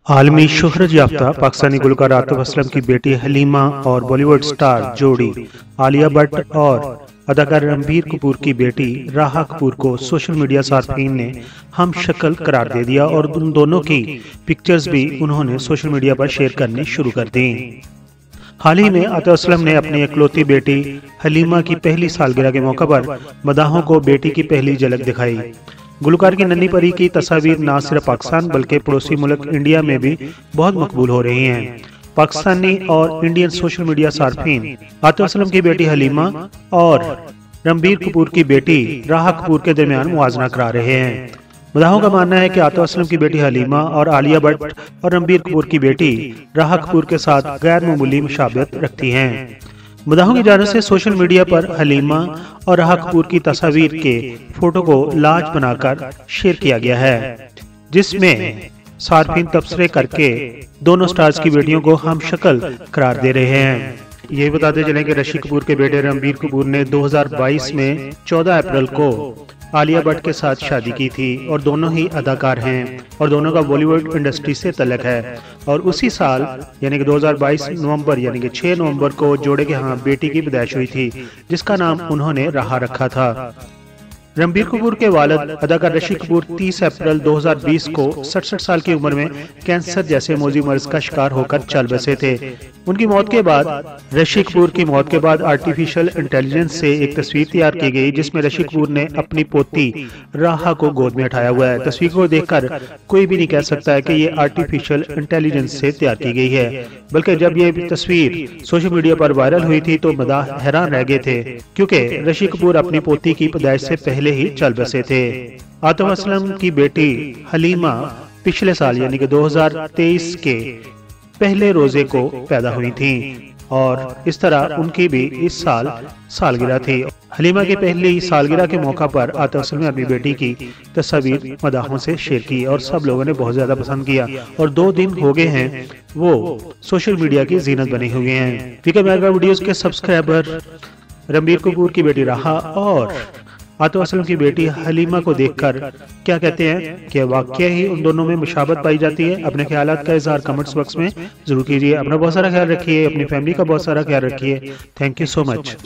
आलमी शोहरत याफ्ता पाकिस्तानी गुलकार आतिफ असलम की बेटी हलीमा और बॉलीवुड स्टार जोड़ी आलिया भट्ट और अदाकार रणबीर कपूर की बेटी राहा कपूर को सोशल मीडिया सार्फिन ने हम शक्ल करार दे दिया और उन दोनों की पिक्चर्स भी उन्होंने सोशल मीडिया पर शेयर करनी शुरू कर दी। हाल ही में आतिफ असलम ने अपनी इकलौती बेटी हलीमा की पहली सालगिरह के मौके पर मदाहों को बेटी की पहली झलक दिखाई। गुलकार की नन्ही परी की तस्वीर न सिर्फ पाकिस्तान बल्कि पड़ोसी मुल्क इंडिया में भी बहुत मकबूल हो रही हैं। पाकिस्तानी और इंडियन सोशल मीडिया सार्फिन आतिफ असलम की बेटी हलीमा और रणबीर कपूर की बेटी राहा कपूर के दरमियान मुआजना करा रहे हैं। मदाहों का मानना है कि आतिफ असलम की बेटी हलीमा और आलिया भट्ट और रणबीर कपूर की बेटी राहा कपूर के साथ गैर मामूली मुशाबहत रखती हैं। मदाहों की जानिब से सोशल मीडिया पर हलीमा और राहा कपूर की तस्वीर के फोटो को लाज बनाकर शेयर किया गया है, जिसमें सार्फिन तबसरे करके दोनों स्टार्स की बेटियों को हम शक्ल करार दे रहे हैं। ये बताते चलें कि ऋषि कपूर के बेटे रणबीर कपूर ने 2022 में 14 अप्रैल को आलिया भट्ट के साथ शादी की थी और दोनों ही अदाकार हैं और दोनों का बॉलीवुड इंडस्ट्री से तल्लुक है। और उसी साल यानी कि 2022 नवंबर यानी कि 6 नवंबर को जोड़े के यहाँ बेटी की पैदाइश हुई थी, जिसका नाम उन्होंने राहा रखा था। रणबीर कपूर के वालिद अदाकार ऋषि कपूर 30 अप्रैल 2020 को 67 साल की उम्र में कैंसर जैसे मौजी मर्ज का शिकार होकर चल बसे थे। उनकी मौत के बाद ऋषि कपूर की मौत के बाद आर्टिफिशियल इंटेलिजेंस से एक तस्वीर तैयार की गई, जिसमें ऋषि कपूर ने अपनी पोती राहा को गोद में उठाया हुआ है। तस्वीर को देखकर कोई भी नहीं कह सकता है कि ये आर्टिफिशियल इंटेलिजेंस से तैयार की गई है, बल्कि जब ये तस्वीर सोशल मीडिया पर वायरल हुई थी तो मदाह हैरान रह गए थे, क्योंकि ऋषि कपूर अपनी पोती की पैदाइश से पहले ही चल बसे थे। आतिफ असलम की बेटी हलीमा पिछले साल यानी कि 2023 के पहले रोजे को पैदा हुई थी और इस तरह उनकी भी इस साल सालगिरह थी। हलीमा की पहली सालगिरह के मौका पर आतिफ असलम ने अपनी बेटी की तस्वीर मदाहों से शेयर की और सब लोगों ने बहुत ज्यादा पसंद किया और 2 दिन हो गए हैं वो सोशल मीडिया की जीनत बने हुए हैं। ठीक है, मेरे वीडियोस के सब्सक्राइबर रणबीर कपूर की बेटी राहा और आतिफ असलम की बेटी हलीमा को देखकर क्या कहते हैं कि वाकई ही उन दोनों में मुशाबत पाई जाती है। अपने ख्यालात का इजहार कमेंट्स बॉक्स में जरूर कीजिए। अपना बहुत सारा ख्याल रखिए, अपनी फैमिली का बहुत सारा ख्याल रखिए। Thank you so much.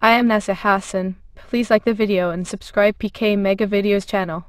I am Nessa Hassan. Please like the video and subscribe PK Mega Videos channel.